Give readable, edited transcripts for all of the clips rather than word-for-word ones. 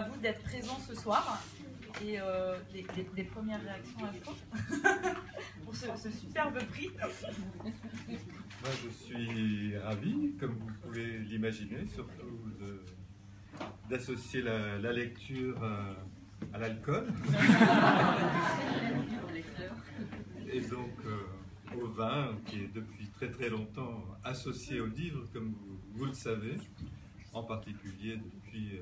à vous d'être présents ce soir et des premières réactions à chaud pour ce superbe prix. Moi, je suis ravi, comme vous pouvez l'imaginer, surtout d'associer la lecture à l'alcool et donc au vin, qui est depuis très très longtemps associé au livre, comme vous le savez, en particulier depuis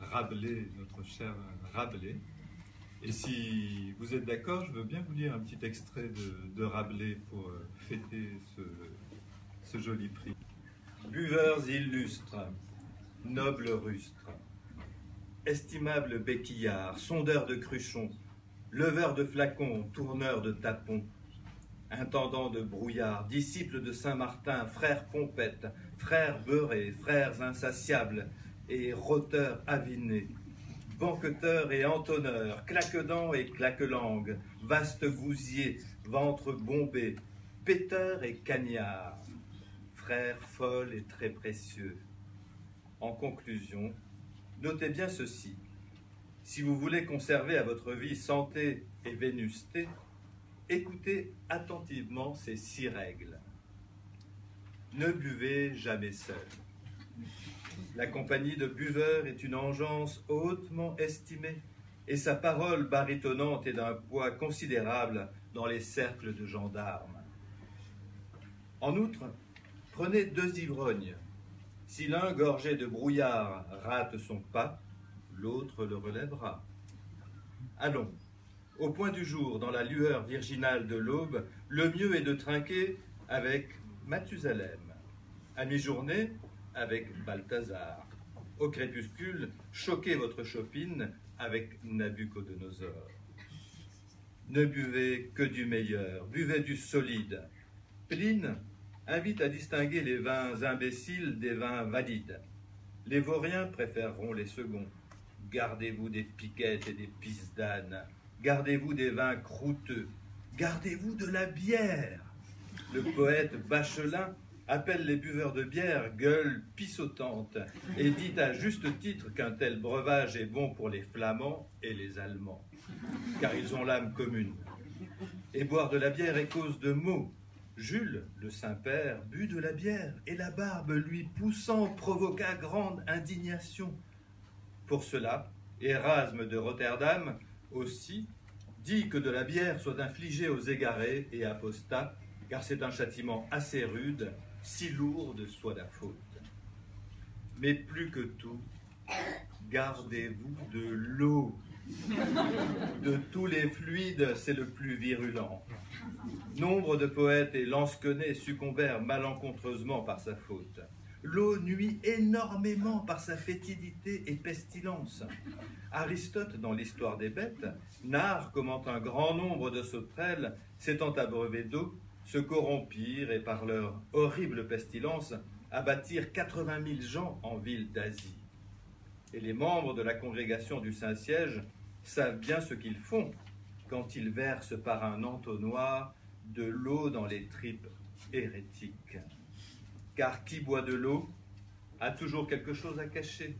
Rabelais, notre cher Rabelais. Et si vous êtes d'accord, je veux bien vous lire un petit extrait de Rabelais pour fêter ce joli prix. Buveurs illustres, nobles rustres, estimables béquillards, sondeurs de cruchons, leveurs de flacons, tourneurs de tapons, intendants de brouillard, disciples de Saint-Martin, frères pompettes, frères beurrés, frères insatiables et rôteurs avinés, banqueteurs et entonneurs, claquedents et claquelangues, vastes gousiers, ventre bombé, péteurs et cagnards, frères folles et très précieux. En conclusion, notez bien ceci. Si vous voulez conserver à votre vie santé et vénusté, écoutez attentivement ces 6 règles. Ne buvez jamais seul. La compagnie de buveurs est une engeance hautement estimée, et sa parole baritonnante est d'un poids considérable dans les cercles de gendarmes. En outre, prenez 2 ivrognes. Si l'un, gorgé de brouillard, rate son pas, l'autre le relèvera. Allons, au point du jour, dans la lueur virginale de l'aube, le mieux est de trinquer avec Mathusalem. À mi-journée, avec Balthazar. Au crépuscule, choquez votre chopine avec Nabucodonosor. Ne buvez que du meilleur, buvez du solide. Pline invite à distinguer les vins imbéciles des vins valides. Les vauriens préféreront les seconds. Gardez-vous des piquettes et des pisses d'âne. Gardez-vous des vins croûteux. Gardez-vous de la bière. Le poète Bachelin appelle les buveurs de bière gueules pissotantes et dit à juste titre qu'un tel breuvage est bon pour les Flamands et les Allemands, car ils ont l'âme commune. Et boire de la bière est cause de maux. Jules, le Saint-Père, but de la bière, et la barbe lui poussant provoqua grande indignation. Pour cela, Érasme de Rotterdam aussi dit que de la bière soit infligée aux égarés et apostats, car c'est un châtiment assez rude, si lourde soit la faute. Mais plus que tout, gardez-vous de l'eau. De tous les fluides, c'est le plus virulent. Nombre de poètes et lansquenets succombèrent malencontreusement par sa faute. L'eau nuit énormément par sa fétidité et pestilence. Aristote, dans l'Histoire des bêtes, narre comment un grand nombre de sauterelles, s'étant abreuvées d'eau, se corrompirent et par leur horrible pestilence abattirent 80 000 gens en ville d'Asie. Et les membres de la congrégation du Saint-Siège savent bien ce qu'ils font quand ils versent par un entonnoir de l'eau dans les tripes hérétiques. Car qui boit de l'eau a toujours quelque chose à cacher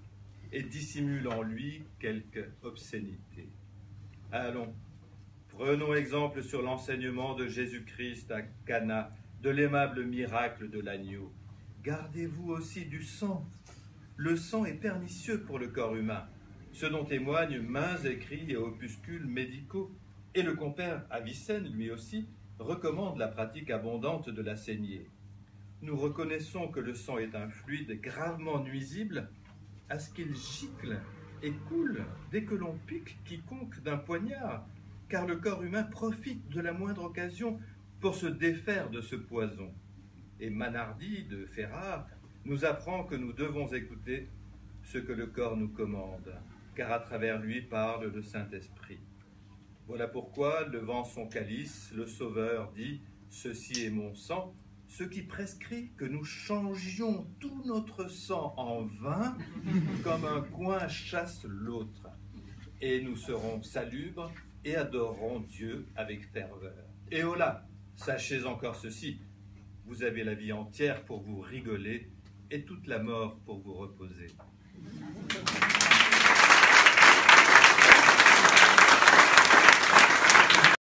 et dissimule en lui quelque obscénité. Allons, prenons exemple sur l'enseignement de Jésus-Christ à Cana, de l'aimable miracle de l'agneau. Gardez-vous aussi du sang. Le sang est pernicieux pour le corps humain, ce dont témoignent maints écrits et opuscules médicaux, et le compère Avicenne, lui aussi, recommande la pratique abondante de la saignée. Nous reconnaissons que le sang est un fluide gravement nuisible à ce qu'il gicle et coule dès que l'on pique quiconque d'un poignard, car le corps humain profite de la moindre occasion pour se défaire de ce poison. Et Manardi de Ferrare nous apprend que nous devons écouter ce que le corps nous commande, car à travers lui parle le Saint-Esprit. Voilà pourquoi, levant son calice, le Sauveur dit « Ceci est mon sang », ce qui prescrit que nous changions tout notre sang en vin, comme un coin chasse l'autre, et nous serons salubres et adorerons Dieu avec ferveur. Et holà, sachez encore ceci, vous avez la vie entière pour vous rigoler et toute la mort pour vous reposer.